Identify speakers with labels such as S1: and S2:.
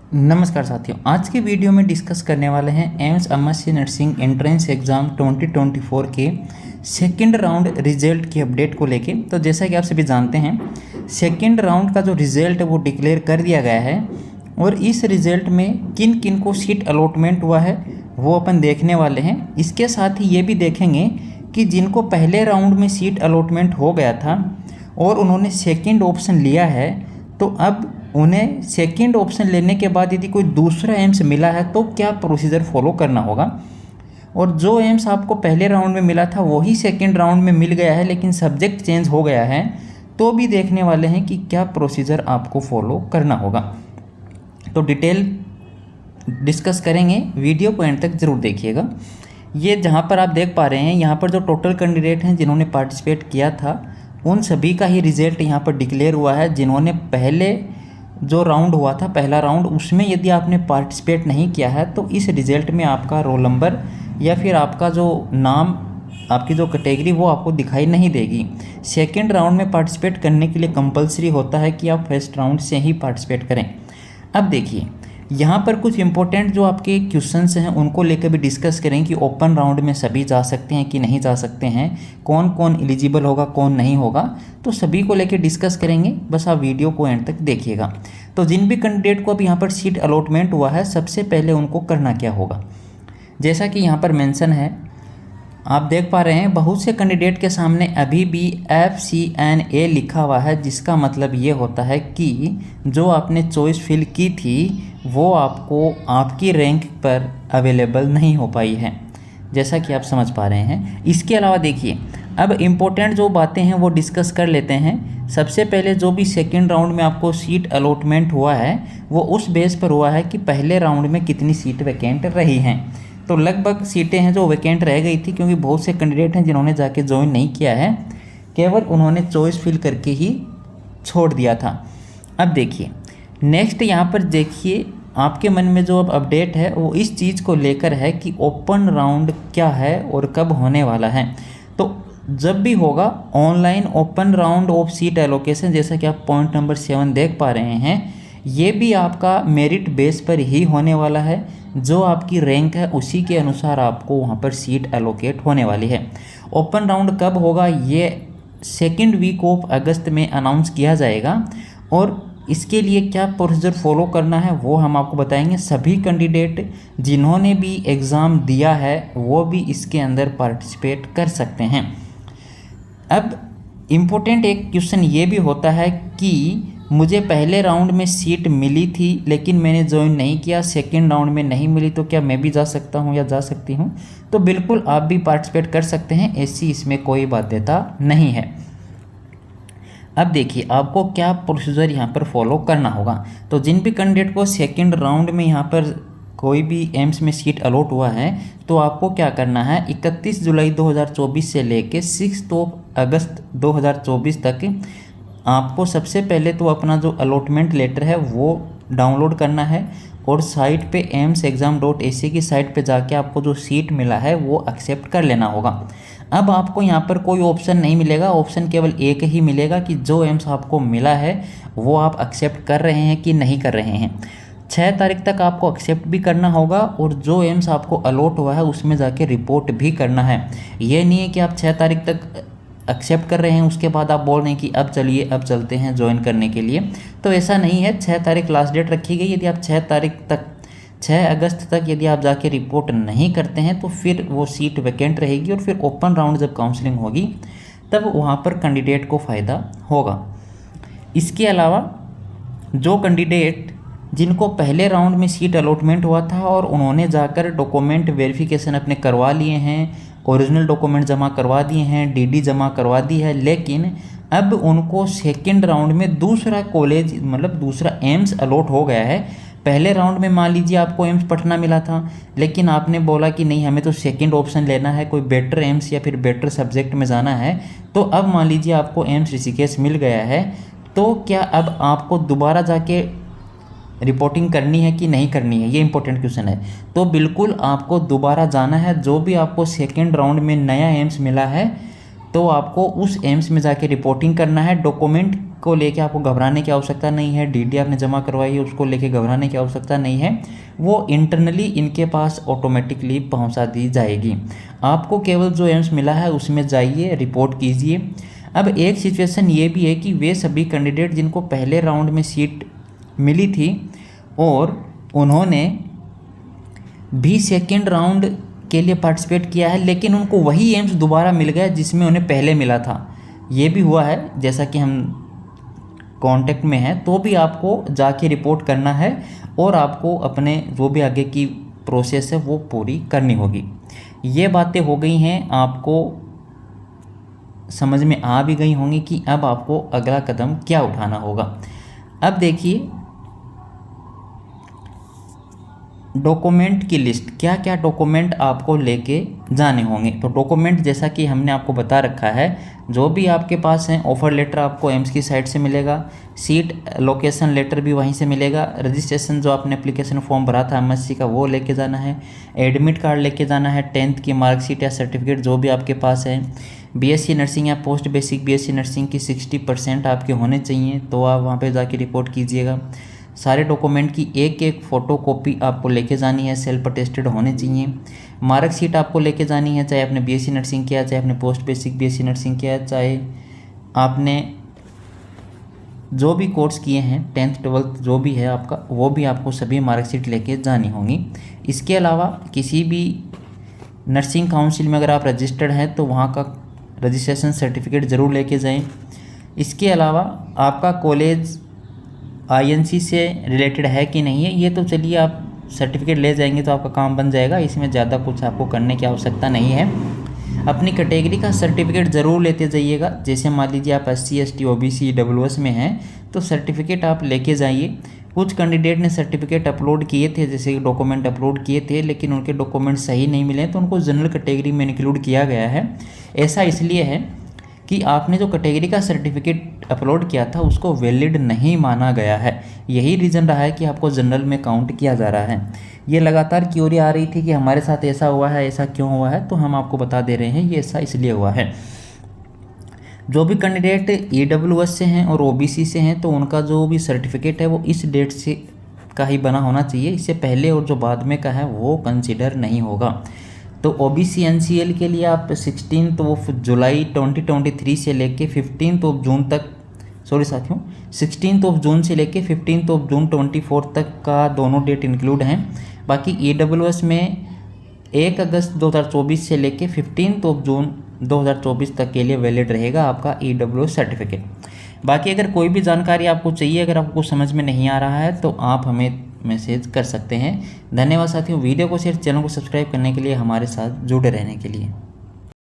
S1: नमस्कार साथियों, आज के वीडियो में डिस्कस करने वाले हैं AIIMS MSc nursing entrance exam 2024 के सेकंड राउंड रिजल्ट की अपडेट को लेके। तो जैसा कि आप सभी जानते हैं, सेकंड राउंड का जो रिज़ल्ट है वो डिक्लेयर कर दिया गया है और इस रिज़ल्ट में किन किन को सीट अलॉटमेंट हुआ है वो अपन देखने वाले हैं। इसके साथ ही ये भी देखेंगे कि जिनको पहले राउंड में सीट अलॉटमेंट हो गया था और उन्होंने सेकेंड ऑप्शन लिया है, तो अब उन्हें सेकंड ऑप्शन लेने के बाद यदि कोई दूसरा एम्स मिला है तो क्या प्रोसीजर फॉलो करना होगा। और जो एम्स आपको पहले राउंड में मिला था वही सेकंड राउंड में मिल गया है लेकिन सब्जेक्ट चेंज हो गया है, तो भी देखने वाले हैं कि क्या प्रोसीजर आपको फॉलो करना होगा। तो डिटेल डिस्कस करेंगे, वीडियो को एंड तक ज़रूर देखिएगा। ये जहाँ पर आप देख पा रहे हैं, यहाँ पर जो टोटल कैंडिडेट हैं जिन्होंने पार्टिसिपेट किया था उन सभी का ही रिज़ल्ट यहाँ पर डिक्लेयर हुआ है। जिन्होंने पहले जो राउंड हुआ था, पहला राउंड, उसमें यदि आपने पार्टिसिपेट नहीं किया है तो इस रिज़ल्ट में आपका रोल नंबर या फिर आपका जो नाम, आपकी जो कैटेगरी वो आपको दिखाई नहीं देगी। सेकंड राउंड में पार्टिसिपेट करने के लिए कंपलसरी होता है कि आप फर्स्ट राउंड से ही पार्टिसिपेट करें। अब देखिए, यहाँ पर कुछ इंपॉर्टेंट जो आपके क्वेश्चंस हैं उनको लेकर भी डिस्कस करें कि ओपन राउंड में सभी जा सकते हैं कि नहीं जा सकते हैं, कौन कौन एलिजिबल होगा कौन नहीं होगा, तो सभी को लेकर डिस्कस करेंगे। बस आप वीडियो को एंड तक देखिएगा। तो जिन भी कैंडिडेट को अब यहाँ पर सीट अलॉटमेंट हुआ है, सबसे पहले उनको करना क्या होगा, जैसा कि यहाँ पर मेंशन है, आप देख पा रहे हैं बहुत से कैंडिडेट के सामने अभी भी FCNA लिखा हुआ है, जिसका मतलब ये होता है कि जो आपने चॉइस फिल की थी वो आपको आपकी रैंक पर अवेलेबल नहीं हो पाई है, जैसा कि आप समझ पा रहे हैं। इसके अलावा देखिए, अब इम्पोर्टेंट जो बातें हैं वो डिस्कस कर लेते हैं। सबसे पहले जो भी सेकंड राउंड में आपको सीट अलॉटमेंट हुआ है वो उस बेस पर हुआ है कि पहले राउंड में कितनी सीट वैकेंट रही हैं। तो लगभग सीटें हैं जो वैकेंट रह गई थी, क्योंकि बहुत से कैंडिडेट हैं जिन्होंने जाके ज्वाइन नहीं किया है, केवल उन्होंने चॉइस फिल करके ही छोड़ दिया था। अब देखिए नेक्स्ट, यहाँ पर देखिए आपके मन में जो अब अपडेट है वो इस चीज़ को लेकर है कि ओपन राउंड क्या है और कब होने वाला है। तो जब भी होगा online open round of seat allocation, जैसा कि आप पॉइंट नंबर 7 देख पा रहे हैं, ये भी आपका मेरिट बेस पर ही होने वाला है। जो आपकी रैंक है उसी के अनुसार आपको वहाँ पर सीट एलोकेट होने वाली है। ओपन राउंड कब होगा ये सेकेंड वीक ऑफ अगस्त में अनाउंस किया जाएगा और इसके लिए क्या प्रोसीजर फॉलो करना है वो हम आपको बताएंगे। सभी कैंडिडेट जिन्होंने भी एग्ज़ाम दिया है वो भी इसके अंदर पार्टिसिपेट कर सकते हैं। अब इम्पोर्टेंट एक क्वेश्चन ये भी होता है कि मुझे पहले राउंड में सीट मिली थी लेकिन मैंने ज्वाइन नहीं किया, सेकंड राउंड में नहीं मिली, तो क्या मैं भी जा सकता हूँ या जा सकती हूँ? तो बिल्कुल आप भी पार्टिसिपेट कर सकते हैं, ऐसी इसमें कोई बाध्यता नहीं है। अब देखिए आपको क्या प्रोसीजर यहाँ पर फॉलो करना होगा। तो जिन भी कैंडिडेट को सेकंड राउंड में यहाँ पर कोई भी एम्स में सीट अलॉट हुआ है तो आपको क्या करना है, 31 जुलाई 2024 से लेके 6 अगस्त 2024 तक आपको सबसे पहले तो अपना जो अलॉटमेंट लेटर है वो डाउनलोड करना है और साइट पे amsexam.ac की साइट पे जाके आपको जो सीट मिला है वो एक्सेप्ट कर लेना होगा। अब आपको यहाँ पर कोई ऑप्शन नहीं मिलेगा, ऑप्शन केवल एक ही मिलेगा कि जो एम्स आपको मिला है वो आप एक्सेप्ट कर रहे हैं कि नहीं कर रहे हैं। 6 तारीख तक आपको एक्सेप्ट भी करना होगा और जो एम्स आपको अलॉट हुआ है उसमें जाके रिपोर्ट भी करना है। ये नहीं है कि आप 6 तारीख तक एक्सेप्ट कर रहे हैं उसके बाद आप बोल रहे हैं कि अब चलिए अब चलते हैं ज्वाइन करने के लिए, तो ऐसा नहीं है। 6 तारीख लास्ट डेट रखी गई। यदि आप 6 अगस्त तक यदि आप जाके रिपोर्ट नहीं करते हैं तो फिर वो सीट वैकेंट रहेगी और फिर ओपन राउंड जब काउंसलिंग होगी तब वहाँ पर कैंडिडेट को फ़ायदा होगा। इसके अलावा जो कैंडिडेट जिनको पहले राउंड में सीट अलॉटमेंट हुआ था और उन्होंने जाकर डॉक्यूमेंट वेरिफिकेशन अपने करवा लिए हैं, ओरिजिनल डॉक्यूमेंट जमा करवा दिए हैं, DD जमा करवा दी है, लेकिन अब उनको सेकंड राउंड में दूसरा कॉलेज मतलब दूसरा एम्स अलॉट हो गया है। पहले राउंड में मान लीजिए आपको एम्स पटना मिला था लेकिन आपने बोला कि नहीं हमें तो सेकंड ऑप्शन लेना है, कोई बेटर एम्स या फिर बेटर सब्जेक्ट में जाना है, तो अब मान लीजिए आपको एम्स ऋषिकेश मिल गया है, तो क्या अब आपको दोबारा जाके रिपोर्टिंग करनी है कि नहीं करनी है, ये इंपॉर्टेंट क्वेश्चन है। तो बिल्कुल आपको दोबारा जाना है। जो भी आपको सेकंड राउंड में नया एम्स मिला है तो आपको उस एम्स में जाके रिपोर्टिंग करना है। डॉक्यूमेंट को लेके आपको घबराने की आवश्यकता नहीं है। डीडी आपने जमा करवाई है, उसको लेके घबराने की आवश्यकता नहीं है। वो इंटरनली इनके पास ऑटोमेटिकली पहुंचा दी जाएगी। आपको केवल जो एम्स मिला है उसमें जाइए, रिपोर्ट कीजिए। अब एक सिचुएशन ये भी है कि वे सभी कैंडिडेट जिनको पहले राउंड में सीट मिली थी और उन्होंने भी सेकेंड राउंड के लिए पार्टिसिपेट किया है, लेकिन उनको वही एम्स दोबारा मिल गया जिसमें उन्हें पहले मिला था। ये भी हुआ है, जैसा कि हम कांटेक्ट में हैं, तो भी आपको जाके रिपोर्ट करना है और आपको अपने जो भी आगे की प्रोसेस है वो पूरी करनी होगी। ये बातें हो गई हैं, आपको समझ में आ भी गई होंगी कि अब आपको अगला कदम क्या उठाना होगा। अब देखिए डॉक्यूमेंट की लिस्ट, क्या क्या डॉक्यूमेंट आपको लेके जाने होंगे। तो डॉक्यूमेंट जैसा कि हमने आपको बता रखा है, जो भी आपके पास है, ऑफर लेटर आपको एम्स की साइट से मिलेगा, सीट लोकेशन लेटर भी वहीं से मिलेगा, रजिस्ट्रेशन जो आपने एप्लीकेशन फॉर्म भरा था एमएससी का वो लेके जाना है, एडमिट कार्ड लेके जाना है, 10th की मार्कशीट या सर्टिफिकेट जो भी आपके पास है, बीएससी नर्सिंग या पोस्ट बेसिक बीएससी नर्सिंग की 60% आपके होने चाहिए, तो आप वहाँ पर जाके रिपोर्ट कीजिएगा। सारे डॉक्यूमेंट की एक एक फ़ोटो कॉपी आपको लेके जानी है, सेल्फ अटेस्टेड होने चाहिए। मार्कशीट आपको लेके जानी है, चाहे आपने बीएससी नर्सिंग किया, चाहे आपने पोस्ट बेसिक बीएससी नर्सिंग किया, चाहे आपने जो भी कोर्स किए हैं 10th 12th जो भी है आपका, वो भी आपको सभी मार्कशीट लेके जानी होंगी। इसके अलावा किसी भी नर्सिंग काउंसिल में अगर आप रजिस्टर्ड हैं तो वहाँ का रजिस्ट्रेशन सर्टिफिकेट ज़रूर लेके जाएँ। इसके अलावा आपका कॉलेज आईएनसी से रिलेटेड है कि नहीं है, ये तो चलिए आप सर्टिफिकेट ले जाएंगे तो आपका काम बन जाएगा, इसमें ज़्यादा कुछ आपको करने की आवश्यकता नहीं है। अपनी कैटेगरी का सर्टिफिकेट ज़रूर लेते जाइएगा। जैसे मान लीजिए आप SC ST OBC EWS में हैं तो सर्टिफिकेट आप लेके जाइए। कुछ कैंडिडेट ने सर्टिफिकेट अपलोड किए थे, जैसे डॉक्यूमेंट अपलोड किए थे, लेकिन उनके डॉक्यूमेंट सही नहीं मिले तो उनको जनरल कैटेगरी में इंक्लूड किया गया है। ऐसा इसलिए है कि आपने जो कैटेगरी का सर्टिफिकेट अपलोड किया था उसको वैलिड नहीं माना गया है। यही रीज़न रहा है कि आपको जनरल में काउंट किया जा रहा है। ये लगातार क्यूरी आ रही थी कि हमारे साथ ऐसा हुआ है, ऐसा क्यों हुआ है, तो हम आपको बता दे रहे हैं ये ऐसा इसलिए हुआ है। जो भी कैंडिडेट EWS से हैं और OBC से हैं तो उनका जो भी सर्टिफिकेट है वो इस डेट से का ही बना होना चाहिए। इससे पहले और जो बाद में का है वो कंसिडर नहीं होगा। तो OBC NCL के लिए आप 16 जुलाई 2023 से लेके 15 जून तक, सॉरी साथियों, 16 जून से लेके 15 जून 24 तक का दोनों डेट इंक्लूड हैं। बाकी EWS में 1 अगस्त 2024 से लेके 15 जून 2024 तक के लिए वैलिड रहेगा आपका EWS सर्टिफिकेट। बाकी अगर कोई भी जानकारी आपको चाहिए, अगर आपको समझ में नहीं आ रहा है तो आप हमें मैसेज कर सकते हैं। धन्यवाद साथियों। वीडियो को शेयर, चैनल को सब्सक्राइब करने के लिए, हमारे साथ जुड़े रहने के लिए।